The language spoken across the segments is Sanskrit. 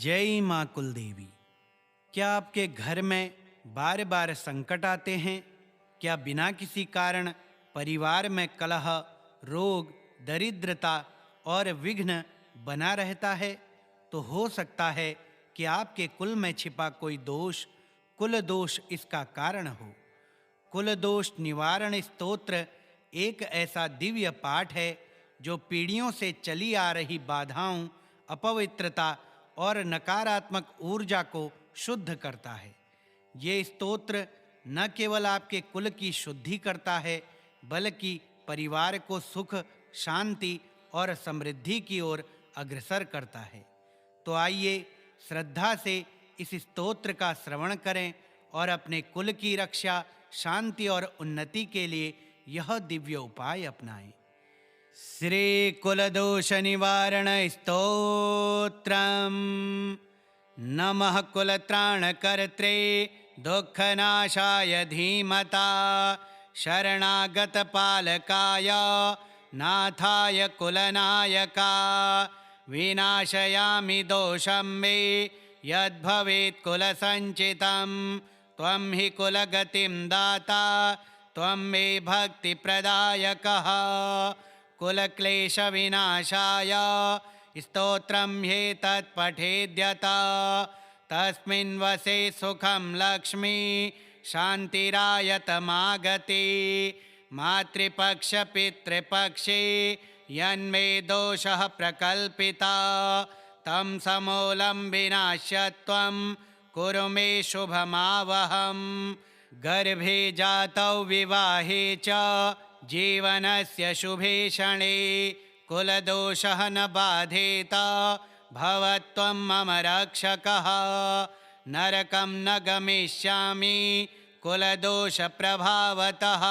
जय माँ कुलदेवी। क्या आपके घर में बार बार संकट आते हैं? क्या बिना किसी कारण परिवार में कलह, रोग, दरिद्रता और विघ्न बना रहता है? तो हो सकता है कि आपके कुल में छिपा कोई दोष, कुल दोष इसका कारण हो। कुल दोष निवारण स्तोत्र एक ऐसा दिव्य पाठ है जो पीढ़ियों से चली आ रही बाधाओं, अपवित्रता और नकारात्मक ऊर्जा को शुद्ध करता है। ये स्तोत्र न केवल आपके कुल की शुद्धि करता है, बल्कि परिवार को सुख, शांति और समृद्धि की ओर अग्रसर करता है। तो आइए श्रद्धा से इस स्तोत्र का श्रवण करें और अपने कुल की रक्षा, शांति और उन्नति के लिए यह दिव्य उपाय अपनाएं। श्री कुलदोष निवारण स्तोत्रम्। नमः कुलत्राणकर्त्रे दुःखनाशाय धीमता शरणागत पालकाय नाथाय कुलनायका विनाशयामि दोषं मे यद्भवेत् कुलसञ्चितं त्वं हि कुलगतिं दाता त्वं मे भक्तिप्रदायकः कुलक्लेशविनाशाय स्तोत्रं ह्येतत् पठेद्यथा तस्मिन् वसे सुखं लक्ष्मी शान्तिरायतमागते मातृपक्षपितृपक्षे यन्मे दोषः प्रकल्पिता तं समूलं विनाश्यत्वं कुरु मे शुभमावहम्। गर्भे जातौ विवाहे च जीवनस्य शुभे क्षणे कुलदोषः न बाधेत भवत्वं मम रक्षकः। नरकं न गमिष्यामि कुलदोषप्रभावतः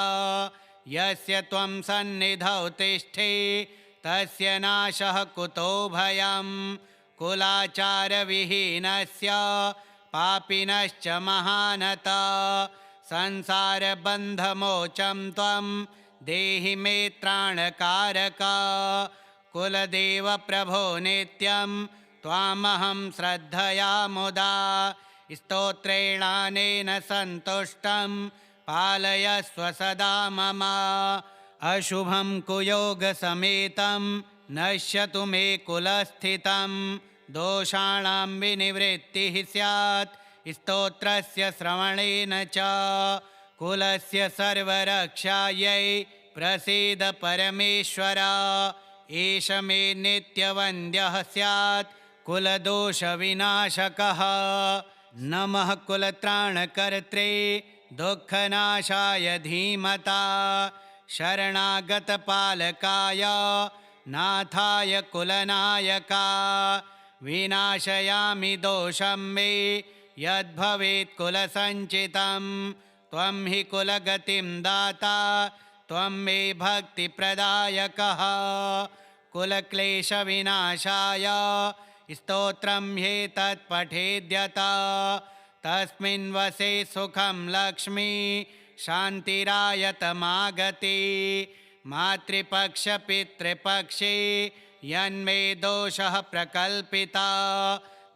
यस्य त्वं सन्निधौ तिष्ठे तस्य नाशः कुतो भयम्। कुलाचारविहीनस्य पापिनश्च महानता संसारबन्धमोचं त्वं देहि मे त्राणकारका। कुलदेव प्रभो नित्यं त्वामहं श्रद्धया मुदा स्तोत्रेणानेन सन्तुष्टं पालयस्व सदा मम। अशुभं कुयोगसमेतं नश्यतु मे कुलस्थितं दोषाणां विनिवृत्तिः स्यात् स्तोत्रस्य श्रवणेन च। कुलस्य सर्वरक्षायै प्रसीद परमेश्वर एष मे नित्यवन्द्यः स्यात् कुलदोषविनाशकः। नमः कुलत्राणकर्त्रे दुःखनाशाय धीमता शरणागतपालकाय नाथाय कुलनायका विनाशयामि दोषं मे यद्भवेत् कुलसञ्चितं त्वं हि कुलगतिं दाता त्वं मे भक्तिप्रदायकः। कुलक्लेशविनाशाय स्तोत्रं ह्येतत् पठेद्यथा तस्मिन् वसे सुखं लक्ष्मी शान्तिरायतमागते मातृपक्षपितृपक्षे यन्मे दोषः प्रकल्पिता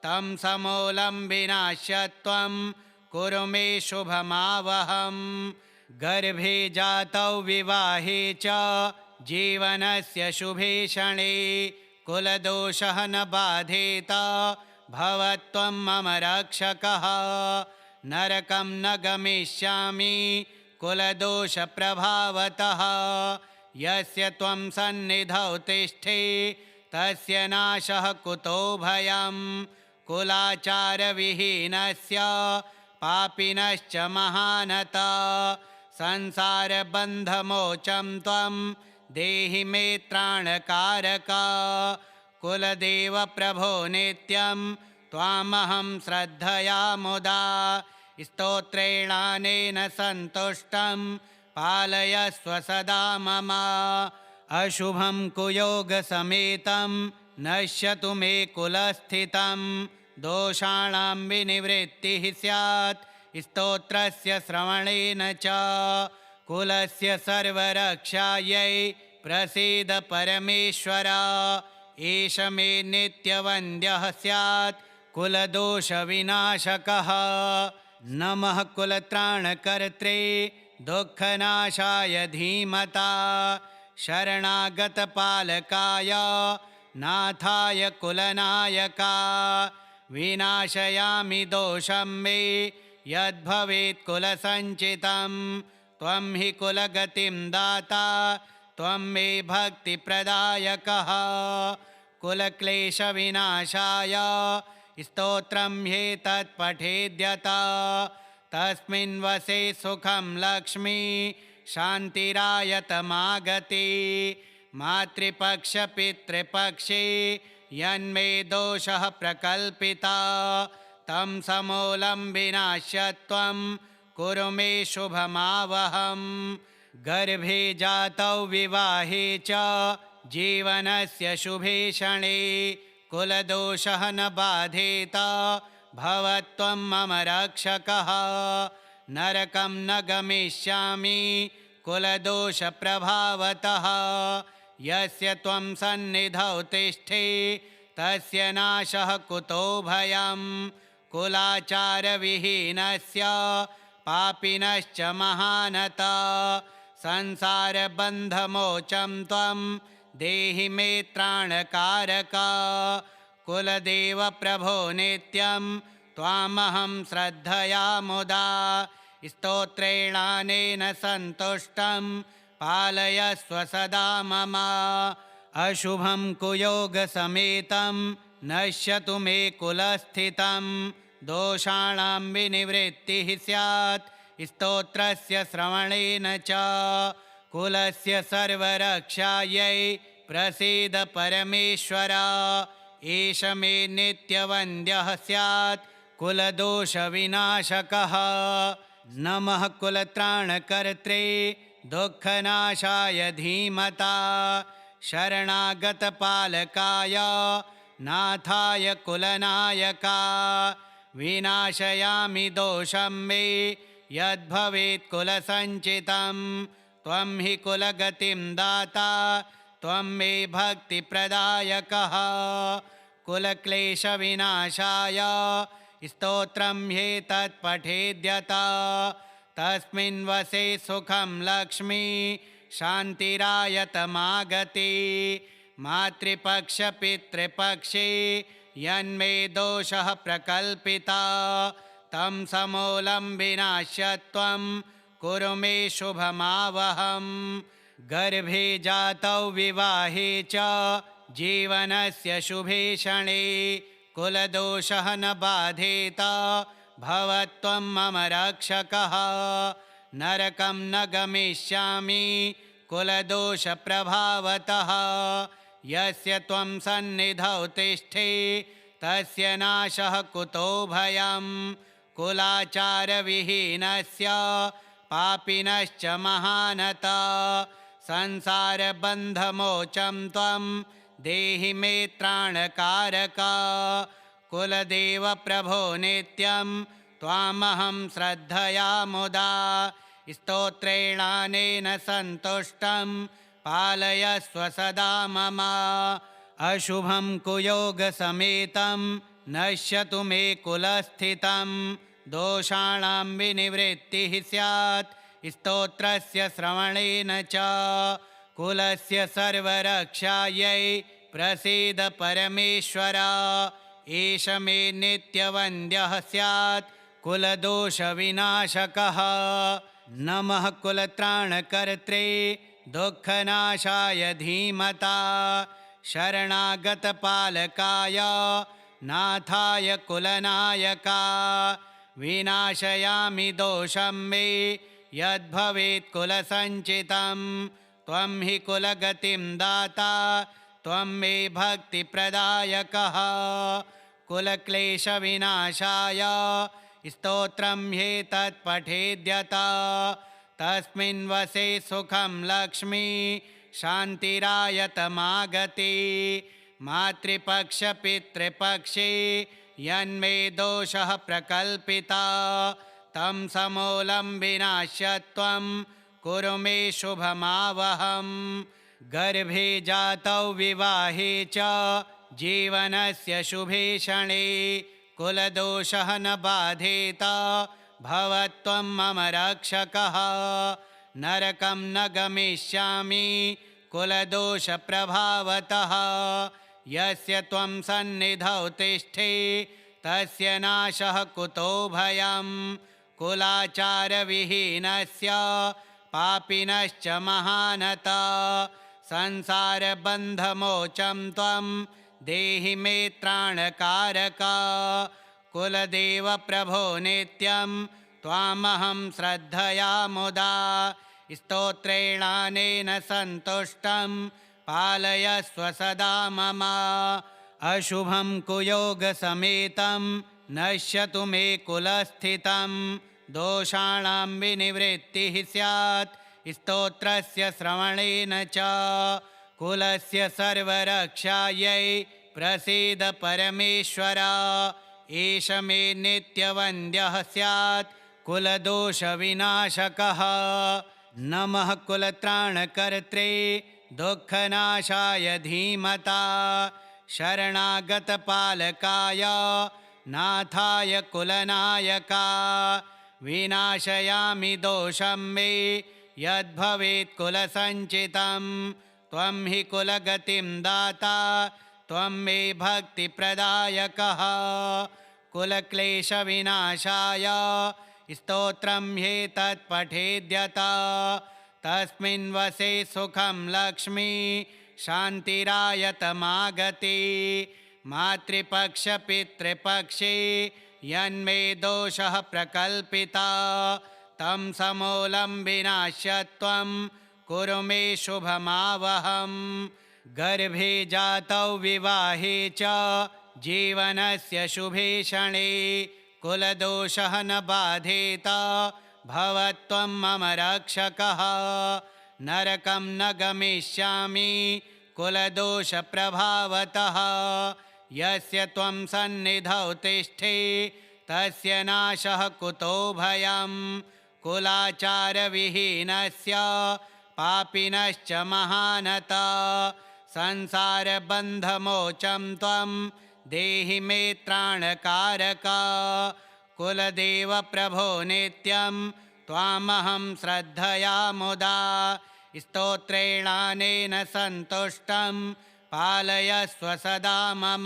तं समूलं विनाश्यत्वं कुरु मे शुभमावहम्। गर्भे जातौ विवाहे च जीवनस्य शुभे क्षणे कुलदोषः न बाधेत भवत्वं मम रक्षकः। नरकं न गमिष्यामि कुलदोषप्रभावतः यस्य त्वं सन्निधौ तिष्ठे तस्य नाशः कुतो भयम्। कुलाचारविहीनस्य पापिनश्च महानता संसारबन्धमोचं त्वं देहि मे त्राणकारका। कुलदेव प्रभो नित्यं त्वामहं श्रद्धया मुदा स्तोत्रेणानेन सन्तुष्टं पालयस्व सदा मम। अशुभं कुयोगसमेतं नश्यतु मे कुलस्थितं दोषाणां विनिवृत्तिः स्यात् स्तोत्रस्य श्रवणेन च। कुलस्य सर्वरक्षायै प्रसीद परमेश्वर एष मे नित्यवन्द्यः स्यात् कुलदोषविनाशकः। नमः कुलत्राणकर्त्रे दुःखनाशाय धीमता शरणागतपालकाय नाथाय कुलनायका। विनाशयामि दोषं मे यद्भवेत् कुलसञ्चितं त्वं हि कुलगतिं दाता त्वं मे भक्तिप्रदायकः। कुलक्लेशविनाशाय स्तोत्रं ह्येतत् पठेद्यथा तस्मिन् वसे सुखं लक्ष्मी शान्तिरायतमागते। मातृपक्षपितृपक्षे यन्मे दोषः प्रकल्पिता तं समूलं विनाश्यत्वं कुरु मे शुभमावहम्। गर्भे जातौ विवाहे च जीवनस्य शुभे क्षणे कुलदोषः न बाधेत भवत्वं मम रक्षकः। नरकं न गमिष्यामि कुलदोषप्रभावतः यस्य त्वं सन्निधौ तिष्ठे तस्य नाशः कुतो भयं। कुलाचारविहीनस्य पापिनश्च महानता संसारबन्धमोचं त्वं देहि मे त्राणकारका। कुलदेव प्रभो नित्यं त्वामहं श्रद्धया मुदा स्तोत्रेणानेन सन्तुष्टं पालयस्व सदा मम। अशुभं कुयोगसमेतं नश्यतु मे कुलस्थितं दोषाणां विनिवृत्तिः स्यात् स्तोत्रस्य श्रवणेन च। कुलस्य सर्वरक्षायै प्रसीद परमेश्वर एष मे नित्यवन्द्यः स्यात् कुलदोषविनाशकः। नमः कुलत्राणकर्त्रे दुःखनाशाय धीमता शरणागतपालकाय नाथाय कुलनायका। विनाशयामि दोषं मे यद्भवेत् कुलसञ्चितं त्वं हि कुलगतिं दाता त्वं मे भक्तिप्रदायकः। कुलक्लेशविनाशाय स्तोत्रं ह्येतत् पठेद्यथा तस्मिन् वसे सुखं लक्ष्मी शान्तिरायतमागते। मातृपक्षपितृपक्षे यन्मे दोषः प्रकल्पिता तं समूलं विनाश्यत्वं कुरु मे शुभमावहम्। गर्भे जातौ विवाहे च जीवनस्य शुभे क्षणे कुलदोषः न बाधेत भवत्वं मम रक्षकः। नरकं न गमिष्यामि कुलदोषप्रभावतः यस्य त्वं सन्निधौ तिष्ठे तस्य नाशः कुतो भयं। कुलाचारविहीनस्य पापिनश्च महानता संसारबन्धमोचं त्वं देहि मे त्राणकारका। कुलदेव प्रभो नित्यं त्वामहं श्रद्धया मुदा स्तोत्रेणानेन सन्तुष्टं पालयस्व सदा मम। अशुभं कुयोगसमेतं नश्यतु मे कुलस्थितं दोषाणां विनिवृत्तिः स्यात् स्तोत्रस्य श्रवणेन च। कुलस्य सर्वरक्षायै प्रसीद परमेश्वर एष मे नित्यवन्द्यः स्यात् कुलदोषविनाशकः। नमः कुलत्राणकर्त्रे दुःखनाशाय धीमता शरणागतपालकाय नाथाय कुलनायका। विनाशयामि दोषं मे यद्भवेत् कुलसञ्चितं त्वं हि कुलगतिं दाता त्वं मे भक्तिप्रदायकः। कुलक्लेशविनाशाय स्तोत्रं ह्येतत् पठेद्यथा तस्मिन् वसे सुखं लक्ष्मी शान्तिरायतमागते। मातृपक्षपितृपक्षे यन्मे दोषः प्रकल्पिता तं समूलं विनाश्यत्वं कुरु मे शुभमावहम्। गर्भे जातौ विवाहे च जीवनस्य शुभे क्षणे कुलदोषः न बाधेत भवत्वं मम रक्षकः। नरकं न गमिष्यामि कुलदोषप्रभावतः। यस्य त्वं सन्निधौ तिष्ठे तस्य नाशः कुतो भयं। कुलाचारविहीनस्य पापिनश्च महानता संसारबन्धमोचं त्वं देहि मे त्राणकारका। कुलदेव प्रभो नित्यं त्वामहं श्रद्धया मुदा। स्तोत्रेणानेन सन्तुष्टं पालयस्व सदा मम। अशुभं कुयोगसमेतं नश्यतु मे कुलस्थितं। दोषाणां विनिवृत्तिः स्यात् स्तोत्रस्य श्रवणेन च। कुलस्य सर्वरक्षायै प्रसीद परमेश्वर। एष मे नित्यवन्द्यः स्यात् कुलदोषविनाशकः। नमः कुलत्राणकर्त्रे दुःखनाशाय धीमता। शरणागतपालकाय नाथाय कुलनायका। विनाशयामि दोषं मे यद्भवेत् कुलसञ्चितं। त्वं हि कुलगतिं दाता त्वं मे भक्तिप्रदायकः। कुलक्लेशविनाशाय स्तोत्रं ह्येतत् पठेद्यथा। तस्मिन् वसे सुखं लक्ष्मी शान्तिरायतमागते। मातृपक्षपितृपक्षे यन्मे दोषः प्रकल्पिता तं समूलं विनाश्यत्वं कुरु मे शुभमावहम्। गर्भे जातौ विवाहे च जीवनस्य शुभे क्षणे कुलदोषः न बाधेत भवत्वं मम रक्षकः। नरकं न गमिष्यामि कुलदोषप्रभावतः। यस्य त्वं सन्निधौ तिष्ठे तस्य नाशः कुतो भयं। कुलाचारविहीनस्य पापिनश्च महानता संसारबन्धमोचं त्वं देहि मे त्राणकारका। कुलदेव प्रभो नित्यं त्वामहं श्रद्धया मुदा। स्तोत्रेणानेन सन्तुष्टं पालयस्व सदा मम।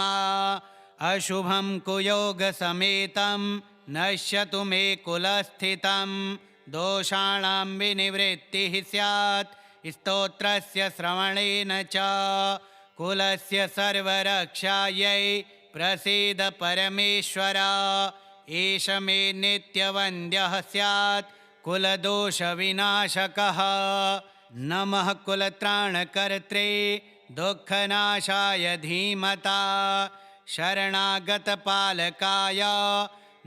अशुभं कुयोगसमेतं नश्यतु मे कुलस्थितं। दोषाणां विनिवृत्तिः स्यात् स्तोत्रस्य श्रवणेन च। कुलस्य सर्वरक्षायै प्रसीद परमेश्वर। एष मे नित्यवन्द्यः स्यात् कुलदोषविनाशकः। नमः कुलत्राणकर्त्रे दुःखनाशाय धीमता। शरणागतपालकाय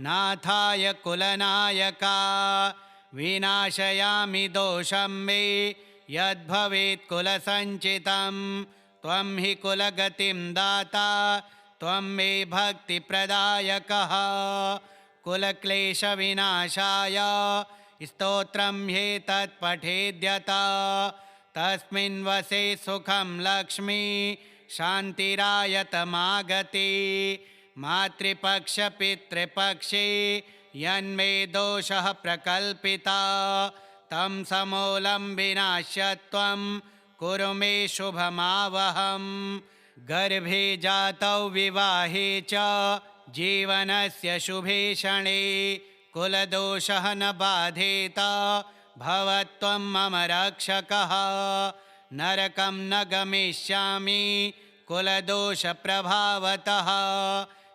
नाथाय कुलनायका। विनाशयामि दोषं मे यद्भवेत् कुलसञ्चितं। त्वं हि कुलगतिं दाता त्वं मे भक्तिप्रदायकः। कुलक्लेशविनाशाय स्तोत्रं ह्येतत् पठेद्यथा। तस्मिन् वसे सुखं लक्ष्मी शान्तिरायतमागते। मातृपक्षपितृपक्षे यन्मे दोषः प्रकल्पिता तं समूलं विनाश्यत्वं कुरु मे शुभमावहम्। गर्भे जातौ विवाहे च जीवनस्य शुभे क्षणे कुलदोषः न बाधेत भवत्वं मम रक्षकः। नरकं न गमिष्यामि कुलदोषप्रभावतः।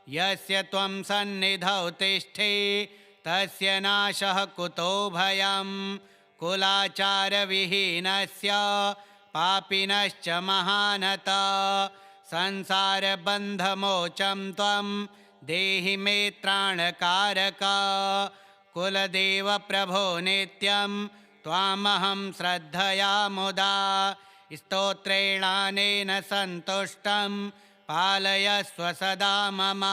यस्य त्वं सन्निधौ तिष्ठे तस्य नाशः कुतो भयं। कुलाचारविहीनस्य पापिनश्च महानता संसारबन्धमोचं त्वं देहि मे त्राणकारका। कुलदेव प्रभो नित्यं त्वामहं श्रद्धया मुदा। स्तोत्रेणानेन सन्तुष्टं पालयस्व सदा मम।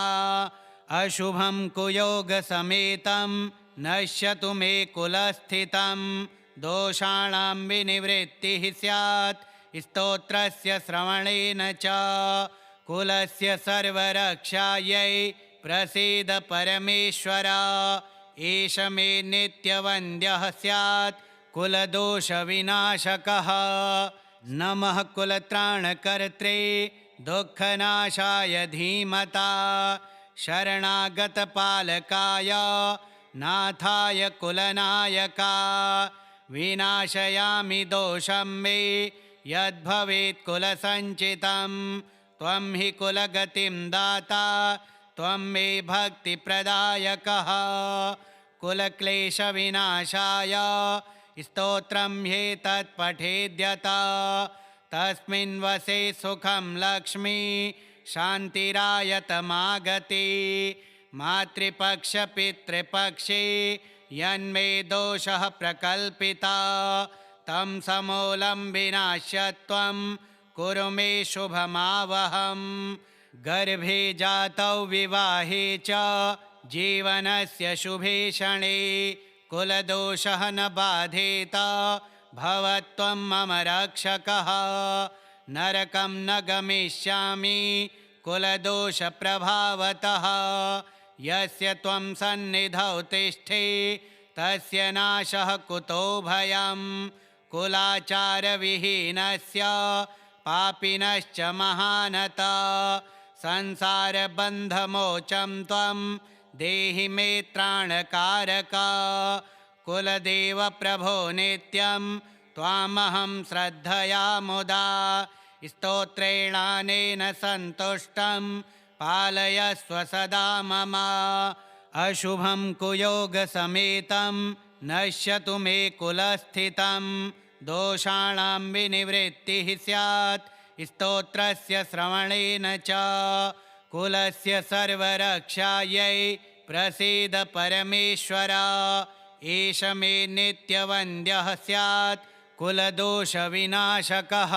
अशुभं कुयोगसमेतं नश्यतु मे कुलस्थितं। दोषाणां विनिवृत्तिः स्यात् स्तोत्रस्य श्रवणेन च। कुलस्य सर्वरक्षायै प्रसीद परमेश्वर एष मे नित्यवन्द्यः स्यात् कुलदोषविनाशकः। नमः कुलत्राणकर्त्रे दुःखनाशाय धीमता शरणागतपालकाय नाथाय कुलनायका। विनाशयामि दोषं मे यद्भवेत् कुलसञ्चितं त्वं हि कुलगतिं दाता त्वं मे भक्तिप्रदायकः। कुलक्लेशविनाशाय स्तोत्रं ह्येतत् पठेद्यथा तस्मिन् वसे सुखं लक्ष्मी शान्तिरायतमागते। मातृपक्षपितृपक्षे यन्मे दोषः प्रकल्पिता तं समूलं विनाश्यत्वं कुरु मे शुभमावहम्। गर्भे जातौ विवाहे च जीवनस्य शुभे क्षणे कुलदोषः न बाधेत भवत्वं मम रक्षकः। नरकं न गमिष्यामि कुलदोषप्रभावतः यस्य त्वं सन्निधौ तिष्ठे तस्य नाशः कुतो भयं। कुलाचारविहीनस्य पापिनश्च महानता संसारबन्धमोचं त्वं देहि मे त्राणकारका। कुलदेव प्रभो नित्यं त्वामहं श्रद्धया मुदा स्तोत्रेणानेन सन्तुष्टं पालयस्व सदा मम। अशुभं कुयोगसमेतं नश्यतु मे कुलस्थितं दोषाणां विनिवृत्तिः स्यात् स्तोत्रस्य श्रवणेन च। कुलस्य सर्वरक्षायै प्रसीद परमेश्वर एष मे नित्यवन्द्यः स्यात् कुलदोषविनाशकः।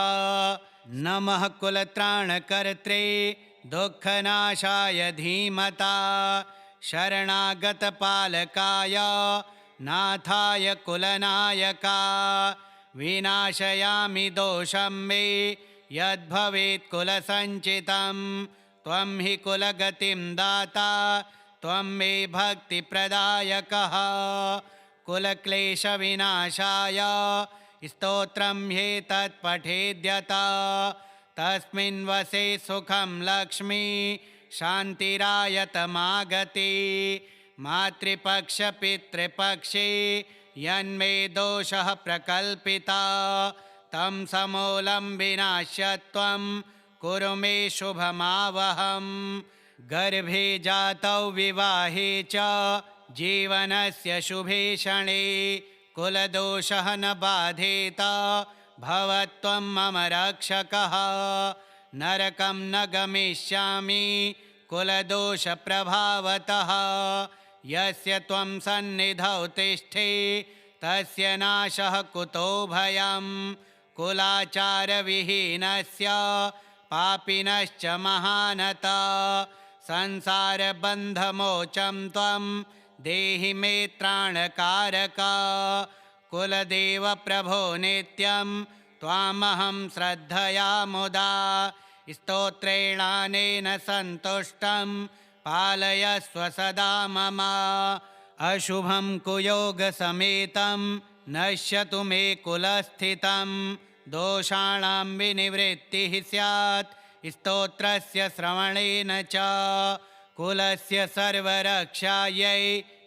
नमः कुलत्राणकर्त्रे दुःखनाशाय धीमता शरणागतपालकाय नाथाय कुलनायका। विनाशयामि दोषं मे यद्भवेत् कुलसञ्चितं त्वं हि कुलगतिं दाता त्वं मे भक्तिप्रदायकः। कुलक्लेशविनाशाय स्तोत्रं ह्येतत् पठेद्यथा तस्मिन् वसे सुखं लक्ष्मी शान्तिरायतमागते। मातृपक्षपितृपक्षे यन्मे दोषः प्रकल्पिता तं समूलं विनाश्यत्वं कुरु मे शुभमावहम्। गर्भे जातौ विवाहे च जीवनस्य शुभे क्षणे कुलदोषः न बाधेत भवत्वं मम रक्षकः। नरकं न गमिष्यामि कुलदोषप्रभावतः यस्य त्वं सन्निधौ तिष्ठे तस्य नाशः कुतो भयं। कुलाचारविहीनस्य पापिनश्च महानता संसारबन्धमोचं त्वं देहि मे त्राणकारका। कुलदेव प्रभो नित्यं त्वामहं श्रद्धया मुदा स्तोत्रेणानेन सन्तुष्टं पालयस्व सदा मम। अशुभं कुयोगसमेतं नश्यतु मे कुलस्थितं दोषाणां विनिवृत्तिः स्यात् स्तोत्रस्य श्रवणेन च। कुलस्य सर्वरक्षायै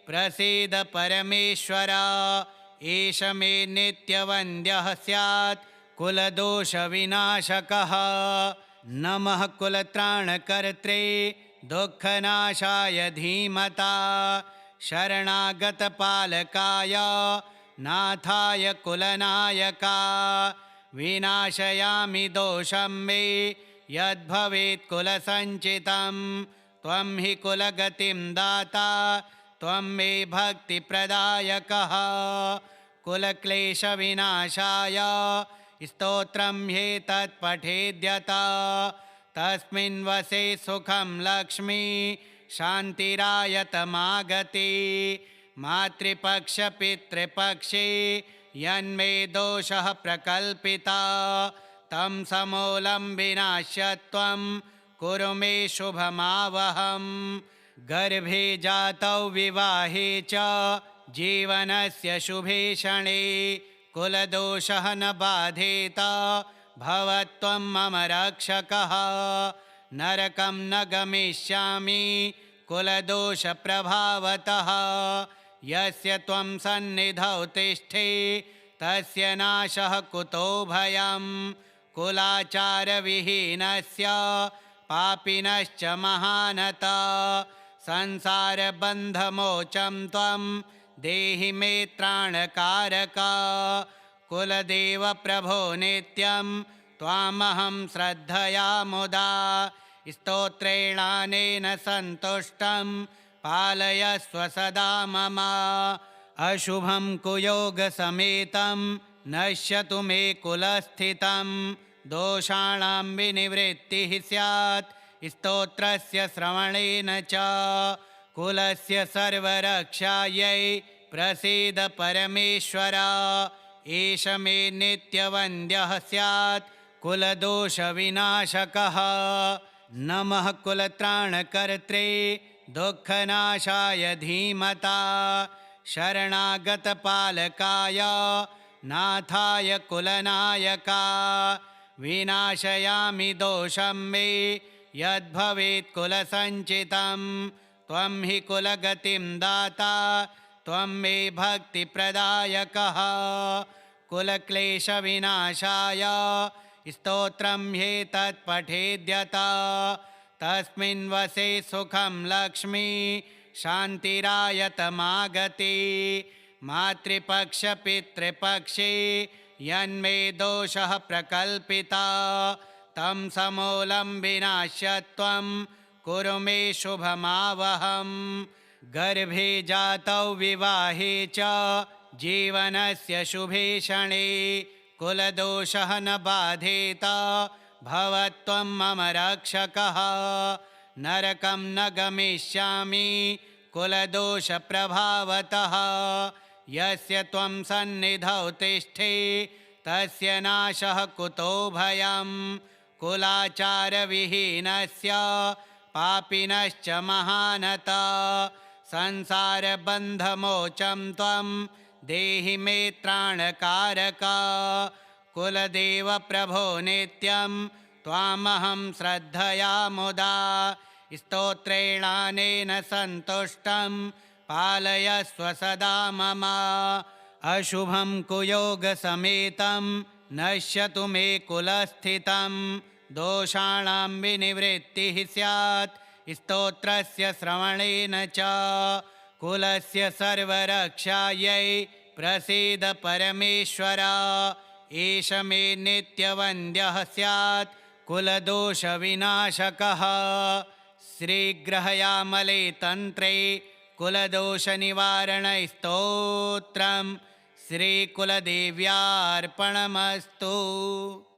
प्रसीद परमेश्वर एष मे नित्यवन्द्यः स्यात् कुलदोषविनाशकः। नमः कुलत्राणकर्त्रे दुःखनाशाय धीमता शरणागतपालकाय नाथाय कुलनायका। विनाशयामि दोषं मे यद्भवेत् कुलसञ्चितं त्वं हि कुलगतिं दाता त्वं मे भक्तिप्रदायकः। कुलक्लेशविनाशाय स्तोत्रं ह्येतत् पठेद्यथा तस्मिन् वसे सुखं लक्ष्मी शान्तिरायतमागते। मातृपक्षपितृपक्षे यन्मे दोषः प्रकल्पिता तं समूलं विनाश्यत्वं कुरु मे शुभमावहम्। गर्भे जातौ विवाहे च जीवनस्य शुभे क्षणे कुलदोषः न बाधेत भवत्वं मम रक्षकः। नरकं न गमिष्यामि कुलदोषप्रभावतः। यस्य त्वं सन्निधौ तिष्ठे तस्य नाशः कुतो भयं। कुलाचारविहीनस्य पापिनश्च महानता संसारबन्धमोचं त्वं देहि मे त्राणकारका। कुलदेव प्रभो नित्यं त्वामहं श्रद्धया मुदा स्तोत्रेणानेन सन्तुष्टं पालयस्व सदा मम। अशुभं कुयोगसमेतं नश्यतु मे कुलस्थितं दोषाणां विनिवृत्तिः स्यात् स्तोत्रस्य श्रवणेन च। कुलस्य सर्वरक्षायै प्रसीद परमेश्वर एष मे नित्यवन्द्यः स्यात् कुलदोषविनाशकः। नमः कुलत्राणकर्त्रे दुःखनाशाय धीमता शरणागतपालकाय नाथाय कुलनायका। विनाशयामि दोषं मे यद्भवेत् कुलसञ्चितं त्वं हि कुलगतिं दाता त्वं मे भक्तिप्रदायकः। कुलक्लेशविनाशाय स्तोत्रं ह्येतत् पठेद्यथा तस्मिन् वसे सुखं लक्ष्मी शान्तिरायतमागते। मातृपक्षपितृपक्षे यन्मे दोषः प्रकल्पिता तं समूलं विनाश्यत्वं कुरु मे शुभमावहम्। गर्भे जातौ विवाहे च जीवनस्य शुभे क्षणे कुलदोषः न बाधेत भवत्वं मम रक्षकः। नरकं न गमिष्यामि कुलदोषप्रभावतः। यस्य त्वं सन्निधौ तिष्ठे तस्य नाशः कुतो भयं। कुलाचारविहीनस्य पापिनश्च महानता संसारबन्धमोचं त्वं देहि मे त्राणकारका। कुलदेव प्रभो नित्यं त्वामहं श्रद्धया मुदा स्तोत्रेणानेन सन्तुष्टं पालयस्व सदा मम। अशुभं कुयोगसमेतं नश्यतु मे कुलस्थितं दोषाणां विनिवृत्तिः स्यात् स्तोत्रस्य श्रवणेन च। कुलस्य सर्वरक्षायै प्रसीद परमेश्वर एष मे नित्यवन्द्यः स्यात् कुलदोषविनाशकः। श्रीग्रहयामले तन्त्रे कुलदोषनिवारणस्तोत्रं श्रीकुलदेव्यार्पणमस्तु।